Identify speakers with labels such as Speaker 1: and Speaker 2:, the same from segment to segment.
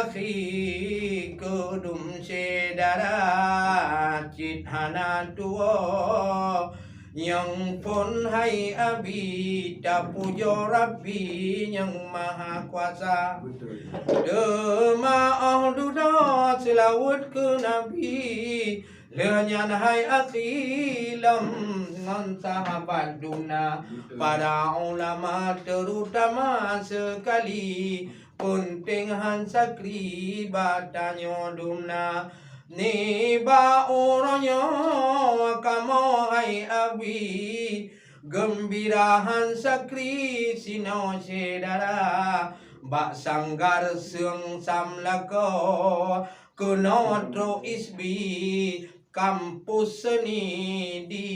Speaker 1: akhi kudum sedara cit hana tuo yang pun hai abi tapujo Rabbi yang maha kuasa dema duda selawat ke Nabi lenyan hai akhi lam ngan sahabat dumna para ulama terutama sekali penting han sakri batanyo dumna ni ba uronyo kamo hai abi gembirahan sakri sino sedara bak sanggar seung samlako kunotro isbi kampus seni di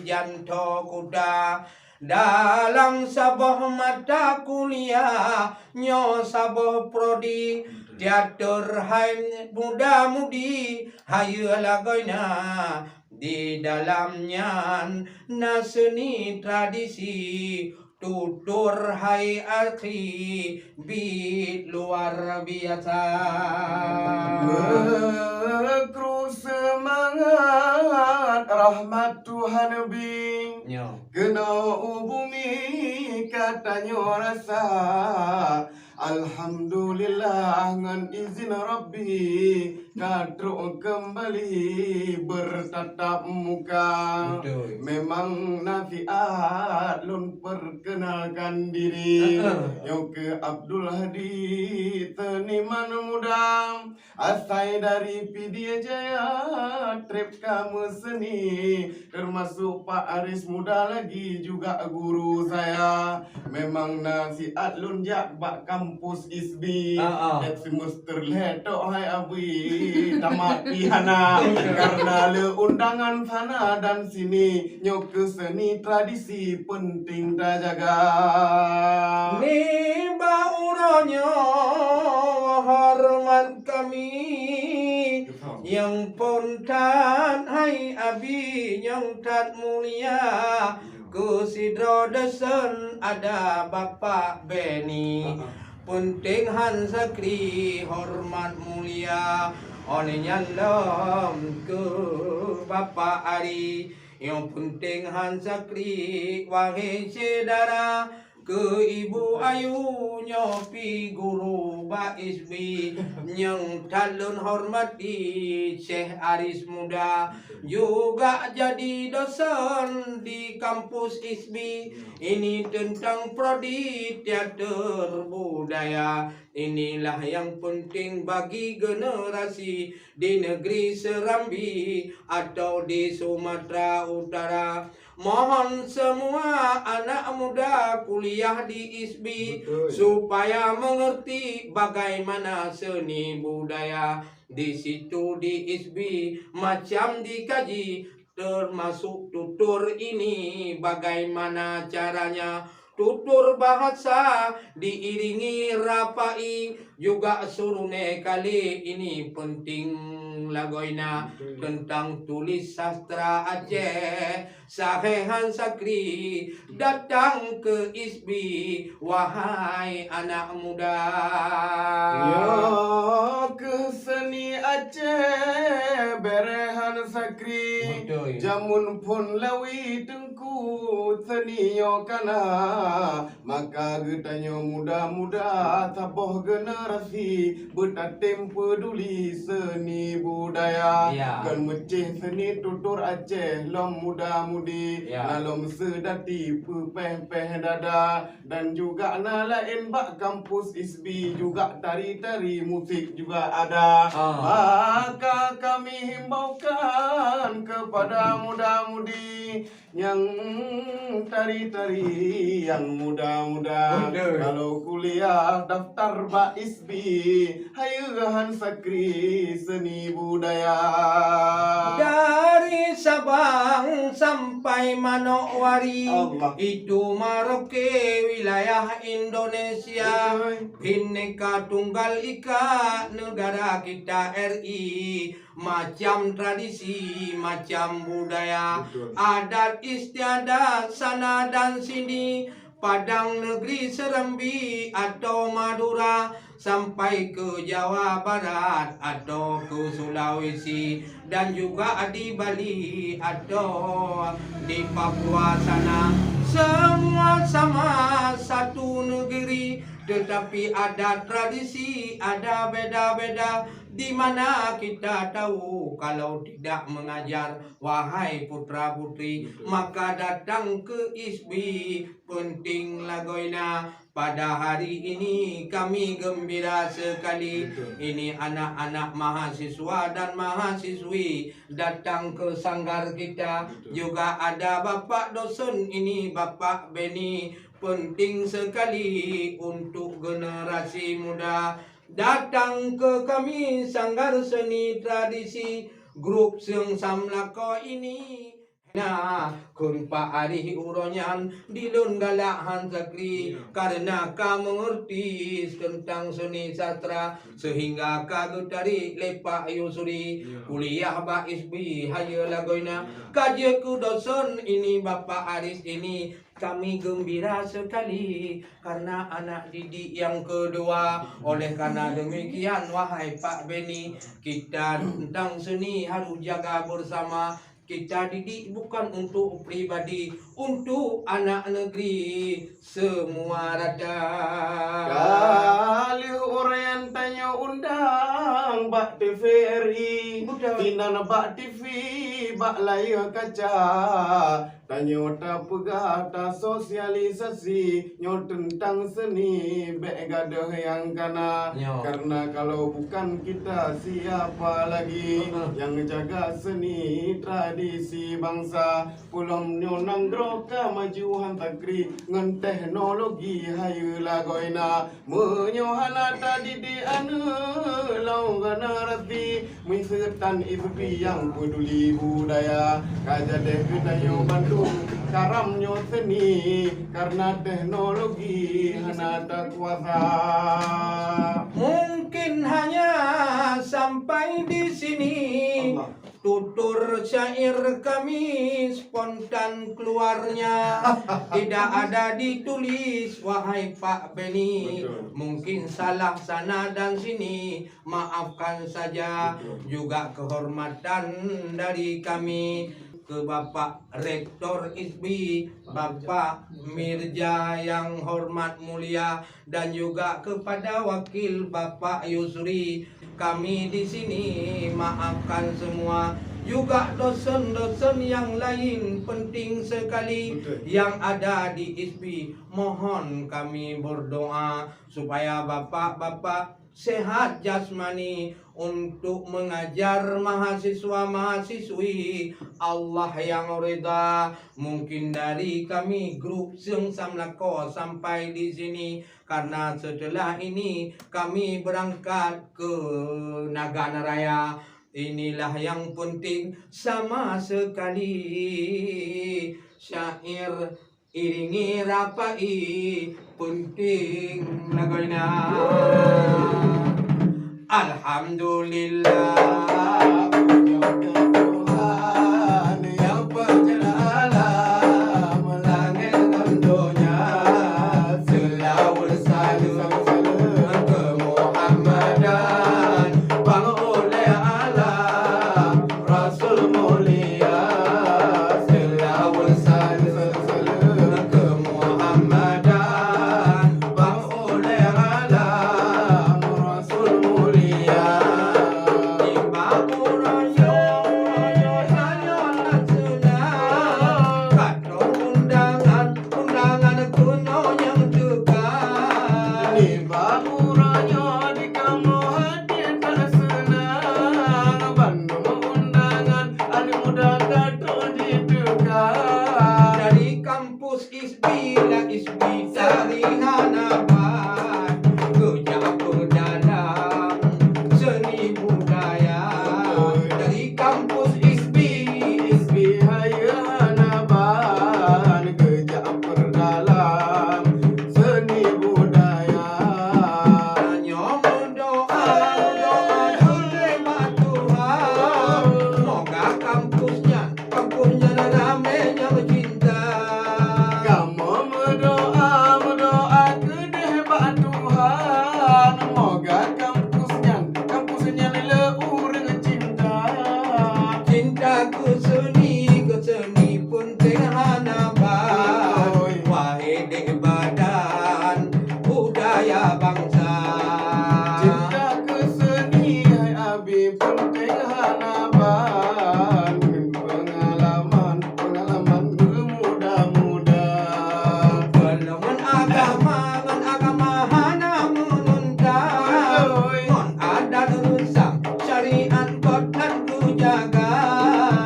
Speaker 1: Janto Kuda dalam sabah mata kuliah nyo sabah prodi teater hai muda mudi hayu lagoina di dalamnya na seni tradisi tutur hai akhi bit luar biasa
Speaker 2: semangat rahmat Tuhan bing
Speaker 1: Nyo.
Speaker 2: kena bumi katanya rasa Alhamdulillah ngan izin Rabbi kadro kembali bertatap muka.
Speaker 1: Betul.
Speaker 2: Memang nafiat lun perkenalkan diri yo ke Abdul Hadi teniman muda asai dari Pidia Jaya trip kamu seni termasuk Pak Aris muda lagi juga guru saya. Memang nasihat lun jak bak kampus isbi semester leto hai abui tamat pihana karena le undangan sana dan sini nyok ke seni tradisi penting dah jaga
Speaker 1: ni bauronyo hormat kami yang pontan hai abi yang tat mulia Kusidro desen ada Bapak Beni penting han sakri hormat mulia oleh nyalom ke Bapak Ari yang penting han sakri wahai saudara ke Ibu Ayu nyopi guru Baisbi yang talun hormati Syekh Aris muda juga jadi dosen di kampus ISBI ini tentang prodi teater budaya inilah yang penting bagi generasi di negeri Serambi atau di Sumatera Utara. Mohon semua anak muda kuliah di ISBI supaya mengerti bagaimana seni budaya di situ di ISBI macam dikaji termasuk tutur ini bagaimana caranya tutur bahasa diiringi rapai juga surune kali ini penting lagoina tentang tulis sastra Aceh sahehan sakri datang ke ISBI wahai anak muda
Speaker 2: yo ke seni Aceh berehan sakri jamun pun lawi tengku seni yo kana maka getanyo muda-muda taboh generasi betatem peduli seni budaya kan meceh seni tutur Aceh lom muda-mudi nalom sedati pepeh dada dan juga nalain bak kampus ISBI juga tari-tari musik juga ada maka kami himbaukan kepada muda-mudi yang tari-tari yang muda-muda kalau kuliah daftar bak ISBI hayuhan sakri seni budaya
Speaker 1: dari Sabang sampai Manokwari itu Merauke wilayah Indonesia Bhinneka Tunggal Ika negara kita RI macam tradisi macam budaya adat istiadat sana dan sini Padang negeri Serambi atau Madura sampai ke Jawa Barat atau ke Sulawesi dan juga di Bali atau di Papua sana, semua sama satu negeri, tetapi ada tradisi, ada beda-beda. Di mana kita tahu kalau tidak mengajar, wahai putra putri, maka datang ke ISBI. Pentinglah goina. Pada hari ini kami gembira sekali. Ini anak-anak mahasiswa dan mahasiswi datang ke sanggar kita. Juga ada bapak dosen ini, Bapak Beni. Penting sekali untuk generasi muda datang ke kami sanggar seni tradisi grup Seung Samlako ini. Nah, kun Pak Ari uronyan dilun galahan sakri karena kamu mengerti tentang seni sastra sehingga kagutari lepak yusuri kuliah Pak Isbi hayo lagoina kajeku dosen ini Bapak Aris ini. Kami gembira sekali karena anak didik yang kedua. Oleh karena demikian wahai Pak Beni, kita tentang seni harus jaga bersama. Kita didik bukan untuk pribadi, untuk anak negeri semua rata.
Speaker 2: Kali orang tanya undang Bak TVRI, Tinan Bak TV, Bak layar kaca. Tanya tak pegah tak sosialisasi nyo tentang seni bek gadah yang kana. Karena kalau bukan kita siapa lagi yang jaga seni tradisi bangsa. Pulang nyo nanggro kemajuan takri ngan teknologi hayu lagoina. Menyohana tadi di anu lau ganarati misetan ISBI yang peduli budaya. Kajadeh kedayo Bandung karamnyo seni karena teknologi hana tak kuasa.
Speaker 1: Mungkin hanya sampai di sini. Tutur syair kami spontan keluarnya, tidak ada ditulis wahai Pak Beni. Mungkin salah sana dan sini, maafkan saja. Juga kehormatan dari kami ke Bapak Rektor ISBI, Bapak Mirja yang hormat mulia, dan juga kepada wakil Bapak Yusri. Kami di sini maafkan semua. Juga dosen-dosen yang lain penting sekali yang ada di ISBI. Mohon kami berdoa supaya bapak-bapak sehat jasmani untuk mengajar mahasiswa-mahasiswi Allah yang ridha. Mungkin dari kami grup Seung Samlako sampai di sini karena setelah ini kami berangkat ke Nagana Raya. Inilah yang penting sama sekali. Syair iringi rapai penting lagoina. Alhamdulillah punya Tuhan yang penjala melangit tentunya selawat salam ke Muhammadan bang oleh Allah Rasul mulia selawat salam ke Muhammadan bang oleh Allah Rasul mulia. Imam
Speaker 2: teng hanapan pengalaman muda-muda.
Speaker 1: Ngon agama hana menuntang, ngon adat rusam syariat kodan ku jaga.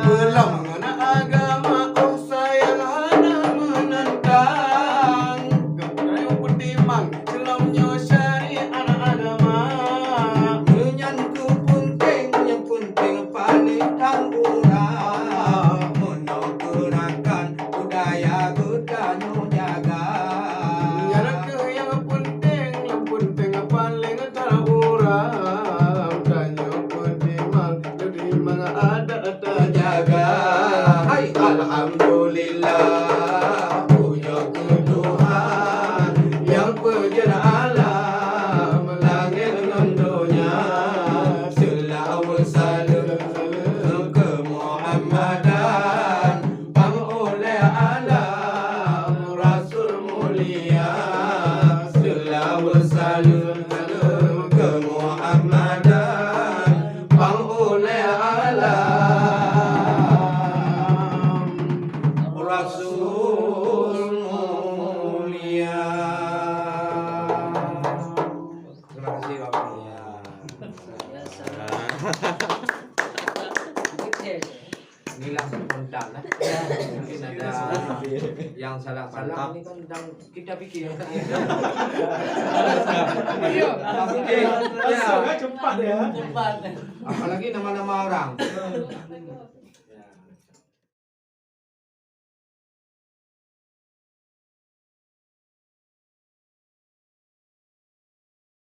Speaker 2: Belang agama sayang hana menentang, keprayu pertimang selamnya syariat agama.
Speaker 1: Yang penting paling tangurang, menogurakan budaya budaya jaga.
Speaker 2: Yang penting paling terurang, dan yang pertimang ada
Speaker 1: Jaga, hai alhamdulillah, puja ke Tuhan yang penjara alam langit dan dunia. Selawat salam ke Muhammadan, pang oleh alam Rasul mulia. Selawat salam ke Muhammadan, pang oleh alam Rasul mulia. Terima kasih Bapak. Inilah spontan lah. Mungkin ada yang salah-salah ini kan sedang kita pikir.
Speaker 3: Iya.
Speaker 1: Ya.
Speaker 3: Cepat ya.
Speaker 1: Apalagi nama-nama orang.